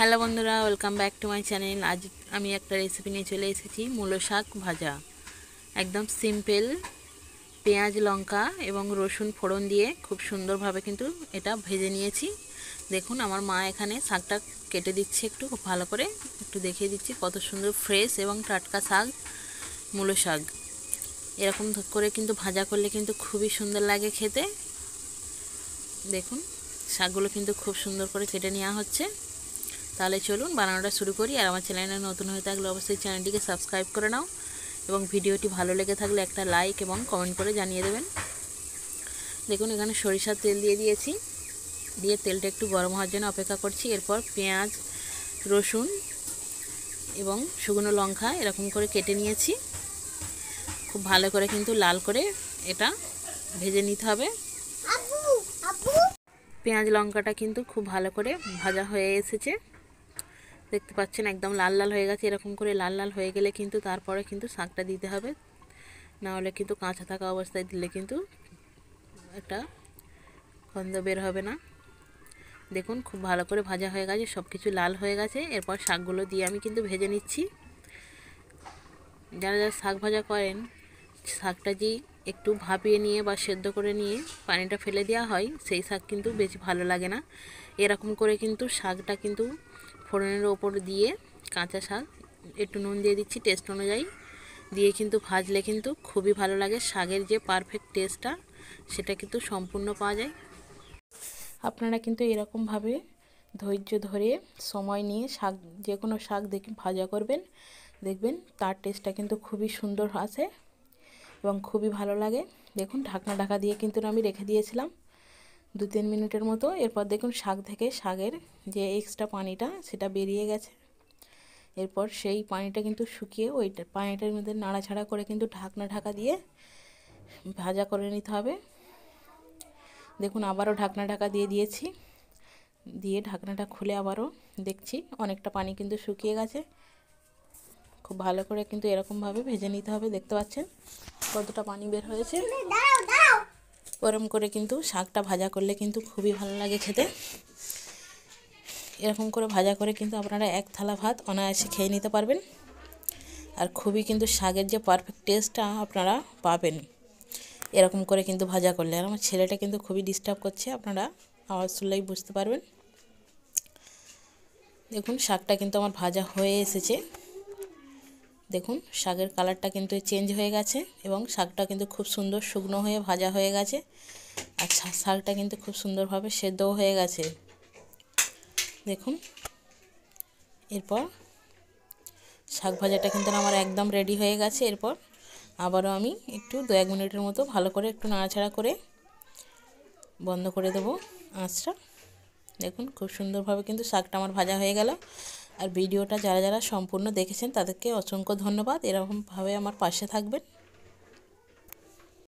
Hello বন্ধুরা, welcome back to my channel. আজ আমি একটা রেসিপি নিয়ে চলে এসেছি, মূলো শাক ভাজা। একদম সিম্পল, পেঁয়াজ লঙ্কা এবং রসুন ফোড়ন দিয়ে খুব সুন্দরভাবে কিন্তু এটা ভেজে নিয়েছি। দেখুন আমার মা এখানে শাকটা কেটে দিচ্ছে, একটু খুব ভালো করে একটু দেখিয়ে দিচ্ছি কত সুন্দর ফ্রেশ এবং টাটকা শাক, মূলো শাক। এরকম করে কিন্তু ভাজা করলে কিন্তু খুবই সুন্দর লাগে খেতে। দেখুন শাকগুলো কিন্তু খুব সুন্দর করে কেটে নেওয়া হচ্ছে। তাহলে চলুন বানানোটা শুরু করি। আর আমার চ্যানেলে নতুন হয়ে থাকলে অবশ্যই চ্যানেলটিকে সাবস্ক্রাইব করে নাও এবং ভিডিওটি ভালো লেগে থাকলে একটা লাইক এবং কমেন্ট করে জানিয়ে দেবেন। দেখুন এখানে সরিষার তেল দিয়ে দিয়েছি, দিয়ে তেলটা একটু গরম হওয়ার জন্য অপেক্ষা করছি। এরপর পেঁয়াজ, রসুন এবং শুকনো লঙ্কা এরকম করে কেটে নিয়েছি। খুব ভালো করে কিন্তু লাল করে এটা ভেজে নিতে হবে। পেঁয়াজ লঙ্কাটা কিন্তু খুব ভালো করে ভাজা হয়ে এসেছে, দেখতে পাচ্ছেন একদম লাল লাল হয়ে গেছে। এরকম করে লাল লাল হয়ে গেলে কিন্তু তারপরে কিন্তু শাকটা দিতে হবে, না হলে কিন্তু কাঁচা থাকা অবস্থায় দিলে কিন্তু একটা গন্ধ বের হবে না। দেখুন খুব ভালো করে ভাজা হয়ে গেছে, সব কিছু লাল হয়ে গেছে। এরপর শাকগুলো দিয়ে আমি কিন্তু ভেজে নিচ্ছি। যারা যারা শাক ভাজা করেন, শাকটা যে একটু ভাপিয়ে নিয়ে বা সেদ্ধ করে নিয়ে পানিটা ফেলে দেওয়া হয়, সেই শাক কিন্তু বেশি ভালো লাগে না। এরকম করে কিন্তু শাকটা কিন্তু ফোড়নের ওপর দিয়ে, কাঁচা শাক একটু নুন দিয়ে দিচ্ছি টেস্ট অনুযায়ী, দিয়ে কিন্তু ভাজলে কিন্তু খুবই ভালো লাগে। শাকের যে পারফেক্ট টেস্টটা সেটা কিন্তু সম্পূর্ণ পাওয়া যায়। আপনারা কিন্তু এরকমভাবে ধৈর্য ধরে সময় নিয়ে শাক, যে কোনো শাক দেখে ভাজা করবেন, দেখবেন তার টেস্টটা কিন্তু খুবই সুন্দর আসে এবং খুবই ভালো লাগে। দেখুন ঢাকা দিয়ে কিন্তু আমি রেখে দিয়েছিলাম 2-3 মিনিটের মতো। এরপর দেখুন শাক থেকে শাকের যে এক্সট্রা পানিটা সেটা বেরিয়ে গেছে। এরপর সেই পানিটা কিন্তু শুকিয়ে ওইটা পানিটার মধ্যে নাড়াচাড়া করে কিন্তু ঢাকা দিয়ে ভাজা করে নিতে হবে। দেখুন আবারও ঢাকা দিয়ে দিয়েছি, দিয়ে ঢাকনাটা খুলে আবারও দেখছি অনেকটা পানি কিন্তু শুকিয়ে গেছে। খুব ভালো করে কিন্তু এরকমভাবে ভেজে নিতে হবে। দেখতে পাচ্ছেন কতটা পানি বের হয়েছে। গরম করে কিন্তু শাকটা ভাজা করলে কিন্তু খুবই ভালো লাগে খেতে। এরকম করে ভাজা করে কিন্তু আপনারা এক থালা ভাত অনায়াসে খেয়ে নিতে পারবেন। আর খুবই কিন্তু শাকের যে পারফেক্ট টেস্টটা আপনারা পাবেন এরকম করে কিন্তু ভাজা করলে। আর আমার ছেলেটা কিন্তু খুবই ডিস্টার্ব করছে, আপনারা আওয়াজ শুনলেই বুঝতে পারবেন। দেখুন শাকটা কিন্তু আমার ভাজা হয়ে এসেছে। দেখুন শাকের কালারটা কিন্তু চেঞ্জ হয়ে গেছে এবং শাকটা কিন্তু খুব সুন্দর শুকনো হয়ে ভাজা হয়ে গেছে। আর শাকটা কিন্তু খুব সুন্দরভাবে সেদ্ধও হয়ে গেছে। দেখুন এরপর শাক ভাজাটা কিন্তু আমার একদম রেডি হয়ে গেছে। এরপর আবারও আমি একটু 2-1 মিনিটের মতো ভালো করে একটু নাড়াচাড়া করে বন্ধ করে দেবো আঁচটা। দেখুন খুব সুন্দরভাবে কিন্তু শাকটা আমার ভাজা হয়ে গেল। আর ভিডিওটা যারা যারা সম্পূর্ণ দেখেছেন তাদেরকে অসংখ্য ধন্যবাদ। এরকমভাবে আমার পাশে থাকবেন।